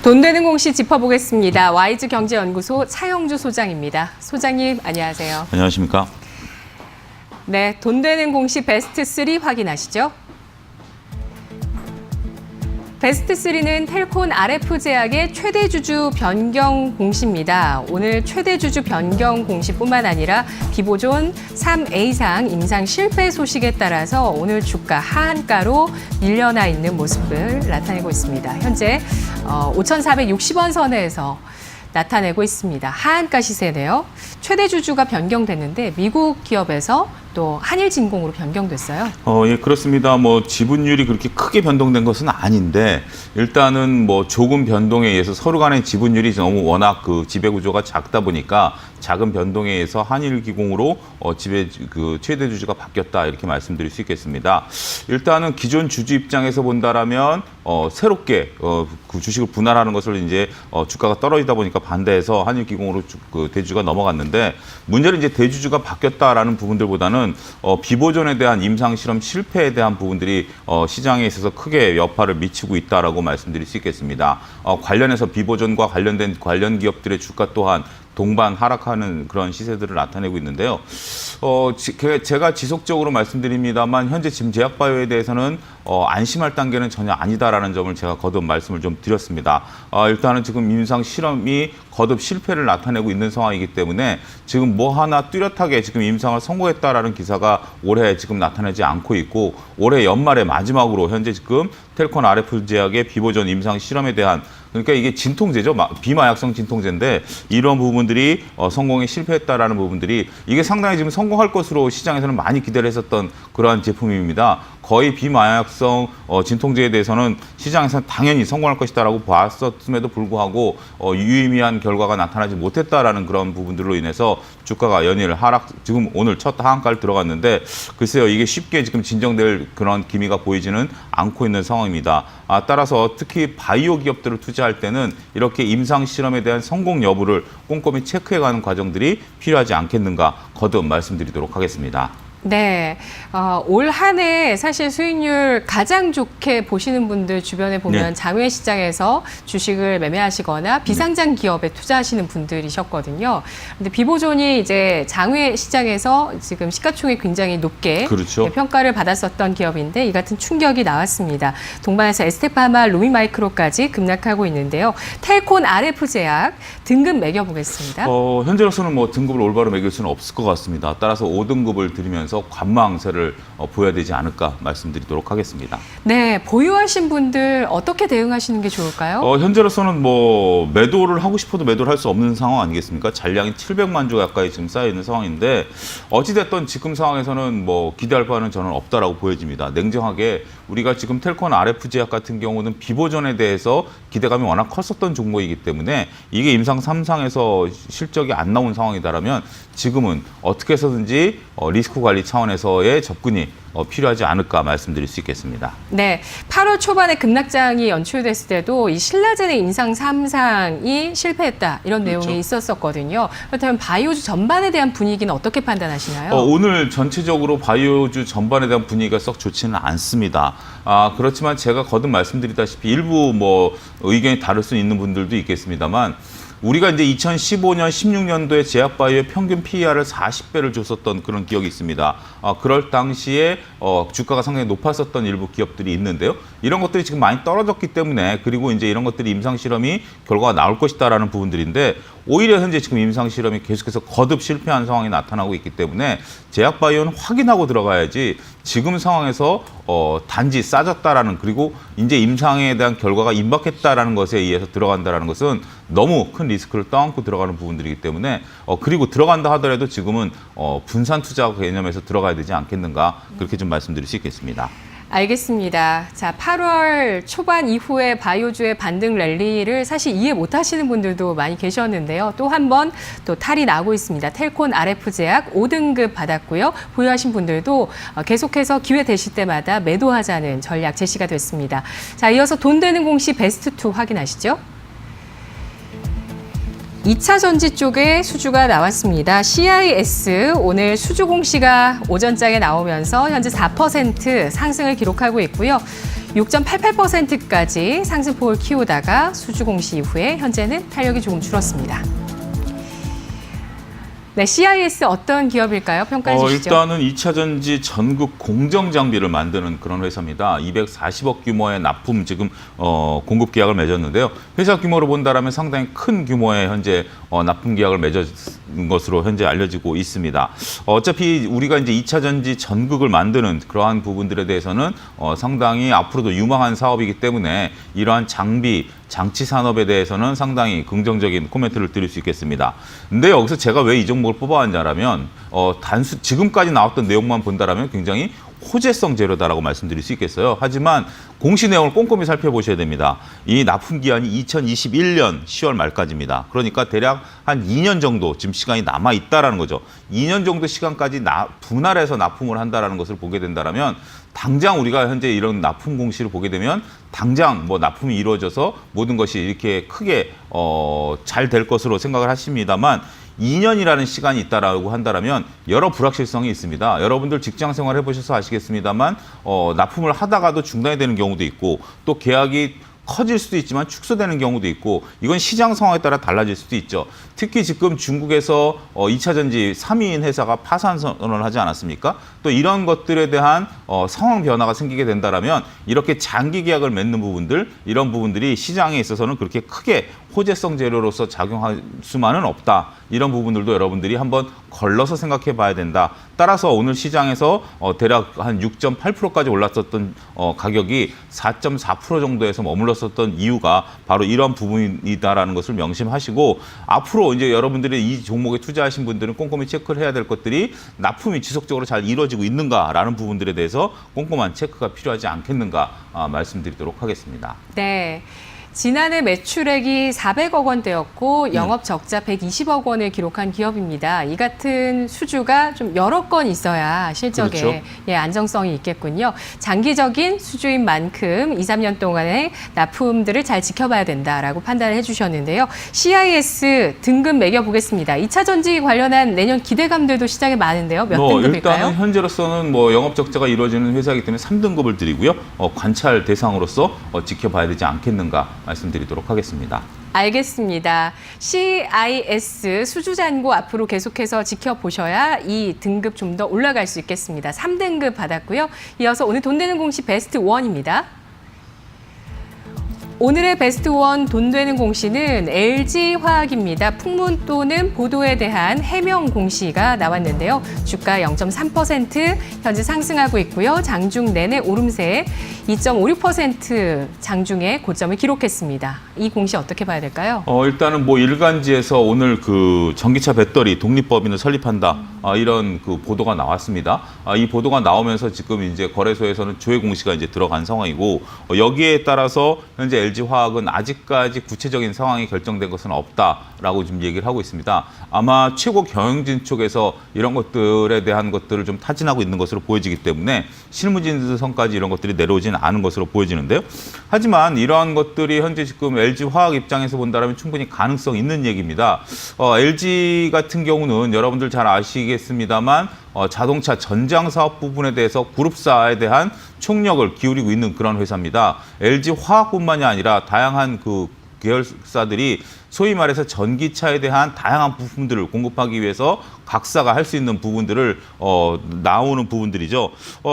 돈 되는 공시 짚어보겠습니다. 와이즈 경제연구소 차영주 소장입니다. 소장님, 안녕하세요. 안녕하십니까? 네, 돈 되는 공시 베스트 3 확인하시죠. 베스트 3는 텔콘 RF제약의 최대 주주 변경 공시입니다. 오늘 최대 주주 변경 공시뿐만 아니라 비보존 3A상 임상 실패 소식에 따라서 오늘 주가 하한가로 밀려나 있는 모습을 나타내고 있습니다. 현재 5,460원 선에서 나타내고 있습니다. 하한가 시세네요. 최대 주주가 변경됐는데 미국 기업에서 또 한일진공으로 변경됐어요. 예, 그렇습니다. 지분율이 그렇게 크게 변동된 것은 아닌데 일단은 조금 변동에 의해서 서로 간의 지분율이 너무 워낙 그 지배 구조가 작다 보니까 작은 변동에 의해서 한일기공으로 최대 주주가 바뀌었다 이렇게 말씀드릴 수 있겠습니다. 일단은 기존 주주 입장에서 본다라면 새롭게 그 주식을 분할하는 것을 이제 주가가 떨어지다 보니까 반대해서 한일기공으로 대주주가 넘어갔는데 문제는 이제 대주주가 바뀌었다라는 부분들보다는 비보존에 대한 임상 실험 실패에 대한 부분들이 시장에 있어서 크게 여파를 미치고 있다라고 말씀드릴 수 있겠습니다. 관련해서 비보존과 관련된 관련 기업들의 주가 또한 동반 하락하는 그런 시세들을 나타내고 있는데요. 제가 지속적으로 말씀드립니다만 현재 지금 제약바이오에 대해서는 안심할 단계는 전혀 아니다라는 점을 제가 거듭 말씀을 좀 드렸습니다. 일단은 지금 임상 실험이 거듭 실패를 나타내고 있는 상황이기 때문에 지금 하나 뚜렷하게 지금 임상을 성공했다라는 기사가 올해 지금 나타나지 않고 있고 올해 연말에 마지막으로 현재 지금 텔콘 RF제약의 비보존 임상 실험에 대한 그러니까 이게 진통제죠. 비마약성 진통제인데 이런 부분들이 성공에 실패했다라는 부분들이 이게 상당히 지금 성공할 것으로 시장에서는 많이 기대를 했었던 그러한 제품입니다. 거의 비마약성 진통제에 대해서는 시장에서는 당연히 성공할 것이다라고 봤었음에도 불구하고 유의미한 결과가 나타나지 못했다라는 그런 부분들로 인해서 주가가 연일 하락, 지금 오늘 첫 하한가를 들어갔는데 글쎄요 이게 쉽게 지금 진정될 그런 기미가 보이지는 않고 있는 상황입니다. 따라서 특히 바이오 기업들을 투자할 때는 이렇게 임상 실험에 대한 성공 여부를 꼼꼼히 체크해가는 과정들이 필요하지 않겠는가 거듭 말씀드리도록 하겠습니다. 네, 올 한 해 사실 수익률 가장 좋게 보시는 분들 주변에 보면 네. 장외 시장에서 주식을 매매하시거나 비상장 기업에 투자하시는 분들이셨거든요. 근데 비보존이 이제 장외 시장에서 지금 시가총액 굉장히 높게 그렇죠. 평가를 받았었던 기업인데 이 같은 충격이 나왔습니다. 동반해서 에스테파마, 루미마이크로까지 급락하고 있는데요. 텔콘 RF제약 등급 매겨보겠습니다. 현재로서는 등급을 올바로 매길 수는 없을 것 같습니다. 따라서 5등급을 드리면서 관망세를 보여야 되지 않을까 말씀드리도록 하겠습니다. 네, 보유하신 분들 어떻게 대응하시는 게 좋을까요? 현재로서는 매도를 하고 싶어도 매도를 할 수 없는 상황 아니겠습니까? 잔량이 700만 주 가까이 지금 쌓여 있는 상황인데 어찌됐든 지금 상황에서는 기대할 바는 저는 없다라고 보여집니다. 냉정하게 우리가 지금 텔콘 RF제약 같은 경우는 비보존에 대해서 기대감이 워낙 컸었던 종목이기 때문에 이게 임상 3상에서 실적이 안 나온 상황이다라면 지금은 어떻게 해서든지 리스크 관리 차원에서의 접근이 필요하지 않을까 말씀드릴 수 있겠습니다. 네, 8월 초반에 급락장이 연출됐을 때도 이 신라젠의 임상 3상이 실패했다 이런 그렇죠. 내용이 있었었거든요. 그렇다면 바이오주 전반에 대한 분위기는 어떻게 판단하시나요? 오늘 전체적으로 바이오주 전반에 대한 분위기가 썩 좋지는 않습니다. 그렇지만 제가 거듭 말씀드리다시피 일부 의견이 다를 수 있는 분들도 있겠습니다만 우리가 이제 2015년, 16년도에 제약바이오의 평균 PER을 40배를 줬었던 그런 기억이 있습니다. 그럴 당시에 주가가 상당히 높았었던 일부 기업들이 있는데요. 이런 것들이 지금 많이 떨어졌기 때문에 그리고 이제 이런 것들이 임상 실험이 결과가 나올 것이다라는 부분들인데 오히려 현재 지금 임상 실험이 계속해서 거듭 실패한 상황이 나타나고 있기 때문에 제약바이오는 확인하고 들어가야지 지금 상황에서 단지 싸졌다라는 그리고 이제 임상에 대한 결과가 임박했다라는 것에 의해서 들어간다라는 것은 너무 큰 리스크를 떠안고 들어가는 부분들이기 때문에 그리고 들어간다 하더라도 지금은 분산 투자 개념에서 들어가야 되지 않겠는가 그렇게 좀 말씀드릴 수 있겠습니다. 알겠습니다. 자, 8월 초반 이후에 바이오주의 반등 랠리를 사실 이해 못하시는 분들도 많이 계셨는데요. 또 한 번 또 탈이 나고 있습니다. 텔콘 RF제약 5등급 받았고요. 보유하신 분들도 계속해서 기회 되실 때마다 매도하자는 전략 제시가 됐습니다. 자, 이어서 돈 되는 공시 베스트 2 확인하시죠. 2차 전지 쪽에 수주가 나왔습니다. CIS 오늘 수주 공시가 오전장에 나오면서 현재 4% 상승을 기록하고 있고요. 6.88%까지 상승폭을 키우다가 수주 공시 이후에 현재는 탄력이 조금 줄었습니다. 네, CIS 어떤 기업일까요? 평가해 주시죠. 일단은 2차 전지 전극 공정 장비를 만드는 그런 회사입니다. 240억 규모의 납품 지금 공급 계약을 맺었는데요. 회사 규모로 본다라면 상당히 큰 규모의 현재 납품 계약을 맺은 것으로 현재 알려지고 있습니다. 어차피 우리가 이제 2차 전지 전극을 만드는 그러한 부분들에 대해서는 상당히 앞으로도 유망한 사업이기 때문에 이러한 장치 산업에 대해서는 상당히 긍정적인 코멘트를 드릴 수 있겠습니다. 근데 여기서 제가 왜 이 종목을 뽑아왔냐라면 지금까지 나왔던 내용만 본다라면 굉장히 호재성 재료다라고 말씀드릴 수 있겠어요. 하지만 공시 내용을 꼼꼼히 살펴보셔야 됩니다. 이 납품 기한이 2021년 10월 말까지입니다. 그러니까 대략 한 2년 정도 지금 시간이 남아 있다라는 거죠. 2년 정도 시간까지 분할해서 납품을 한다라는 것을 보게 된다라면 당장 우리가 현재 이런 납품 공시를 보게 되면 당장 뭐 납품이 이루어져서 모든 것이 이렇게 크게 잘 될 것으로 생각을 하십니다만 2년이라는 시간이 있다라고 한다면 여러 불확실성이 있습니다. 여러분들 직장 생활 해보셔서 아시겠습니다만 납품을 하다가도 중단이 되는 경우도 있고 또 계약이 커질 수도 있지만 축소되는 경우도 있고 이건 시장 상황에 따라 달라질 수도 있죠. 특히 지금 중국에서 2차 전지 3위인 회사가 파산 선언을 하지 않았습니까? 또 이런 것들에 대한 상황 변화가 생기게 된다면 이렇게 장기 계약을 맺는 부분들 이런 부분들이 시장에 있어서는 그렇게 크게 호재성 재료로서 작용할 수만은 없다. 이런 부분들도 여러분들이 한번 걸러서 생각해 봐야 된다. 따라서 오늘 시장에서 대략 한 6.8%까지 올랐었던 가격이 4.4% 정도에서 머물렀었던 이유가 바로 이런 부분이다라는 것을 명심하시고 앞으로 이제 여러분들이 이 종목에 투자하신 분들은 꼼꼼히 체크를 해야 될 것들이 납품이 지속적으로 잘 이루어지고 있는가라는 부분들에 대해서 꼼꼼한 체크가 필요하지 않겠는가 말씀드리도록 하겠습니다. 네. 지난해 매출액이 400억 원대였고 영업 적자 120억 원을 기록한 기업입니다. 이 같은 수주가 좀 여러 건 있어야 실적에 그렇죠. 안정성이 있겠군요. 장기적인 수주인 만큼 2, 3년 동안의 납품들을 잘 지켜봐야 된다라고 판단을 해주셨는데요. CIS 등급 매겨보겠습니다. 2차 전지 관련한 내년 기대감들도 시장에 많은데요. 몇 등급일까요? 일단은 현재로서는 영업 적자가 이루어지는 회사이기 때문에 3등급을 드리고요. 관찰 대상으로서 지켜봐야 되지 않겠는가 말씀드리도록 하겠습니다. 알겠습니다. CIS 수주 잔고 앞으로 계속해서 지켜보셔야 이 등급 좀 더 올라갈 수 있겠습니다. 3등급 받았고요. 이어서 오늘 돈 되는 공시 베스트 1입니다. 오늘의 베스트 1 돈 되는 공시는 LG화학입니다. 풍문 또는 보도에 대한 해명 공시가 나왔는데요. 주가 0.3% 현재 상승하고 있고요. 장중 내내 오름세에 2.56% 장중에 고점을 기록했습니다. 이 공시 어떻게 봐야 될까요? 일단은 일간지에서 오늘 그 전기차 배터리 독립법인을 설립한다 이런 그 보도가 나왔습니다. 이 보도가 나오면서 지금 이제 거래소에서는 조회 공시가 이제 들어간 상황이고 여기에 따라서 현재 LG화학은 아직까지 구체적인 상황이 결정된 것은 없다라고 지금 얘기를 하고 있습니다. 아마 최고 경영진 쪽에서 이런 것들에 대한 것들을 좀 타진하고 있는 것으로 보여지기 때문에 실무진들선까지 이런 것들이 내려오지는 않은 것으로 보여지는데요. 하지만 이러한 것들이 현재 지금 LG화학 입장에서 본다면 충분히 가능성 있는 얘기입니다. LG 같은 경우는 여러분들 잘 아시겠습니다만 자동차 전장 사업 부분에 대해서 그룹사에 대한 총력을 기울이고 있는 그런 회사입니다. LG화학뿐만이 아니라 다양한 그 계열사들이 소위 말해서 전기차에 대한 다양한 부품들을 공급하기 위해서 각사가 할 수 있는 부분들을 나오는 부분들이죠.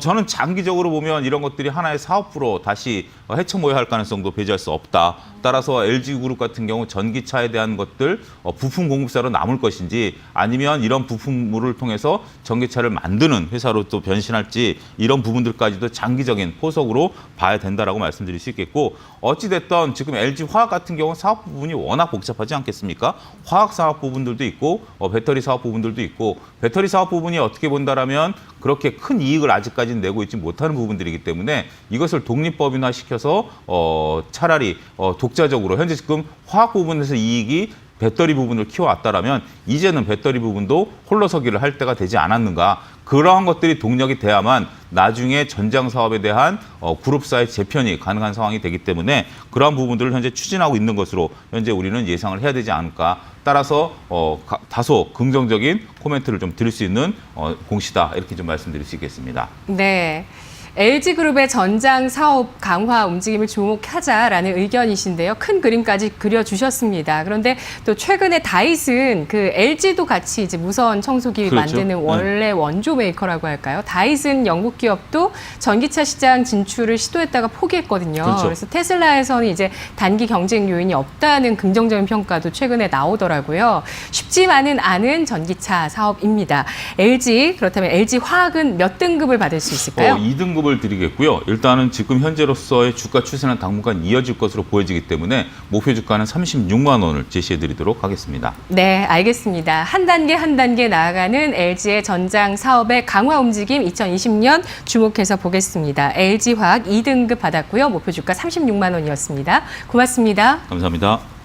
저는 장기적으로 보면 이런 것들이 하나의 사업부로 다시 헤쳐모여야 할 가능성도 배제할 수 없다. 따라서 LG그룹 같은 경우 전기차에 대한 것들 부품 공급사로 남을 것인지 아니면 이런 부품물을 통해서 전기차를 만드는 회사로 또 변신할지 이런 부분들까지도 장기적인 포석으로 봐야 된다라고 말씀드릴 수 있겠고 어찌됐든 지금 LG화학 같은 경우는 사업 부분이 워낙 복잡하지 않겠습니까? 화학 사업 부분들도 있고 배터리 사업 부분들도 있고 배터리 사업 부분이 어떻게 본다라면 그렇게 큰 이익을 아직까지는 내고 있지 못하는 부분들이기 때문에 이것을 독립법인화 시켜서 차라리 독자적으로 현재 지금 화학 부분에서 이익이 배터리 부분을 키워왔다라면 이제는 배터리 부분도 홀로서기를 할 때가 되지 않았는가. 그러한 것들이 동력이 돼야만 나중에 전장 사업에 대한 그룹사의 재편이 가능한 상황이 되기 때문에 그러한 부분들을 현재 추진하고 있는 것으로 현재 우리는 예상을 해야 되지 않을까. 따라서 다소 긍정적인 코멘트를 좀 드릴 수 있는 공시다. 이렇게 좀 말씀드릴 수 있겠습니다. 네. LG그룹의 전장 사업 강화 움직임을 주목하자라는 의견이신데요. 큰 그림까지 그려주셨습니다. 그런데 또 최근에 다이슨, 그 LG도 같이 이제 무선 청소기 그렇죠. 만드는 원래 원조 메이커라고 할까요? 다이슨 영국 기업도 전기차 시장 진출을 시도했다가 포기했거든요. 그렇죠. 그래서 테슬라에서는 이제 단기 경쟁 요인이 없다는 긍정적인 평가도 최근에 나오더라고요. 쉽지만은 않은 전기차 사업입니다. LG, 그렇다면 LG화학은 몇 등급을 받을 수 있을까요? 2등급을 드리겠고요. 일단은 지금 현재로서의 주가 추세는 당분간 이어질 것으로 보여지기 때문에 목표 주가는 36만 원을 제시해 드리도록 하겠습니다. 네, 알겠습니다. 한 단계 나아가는 LG의 전장 사업의 강화 움직임 2020년 주목해서 보겠습니다. LG화학 2등급 받았고요. 목표 주가 36만 원이었습니다. 고맙습니다. 감사합니다.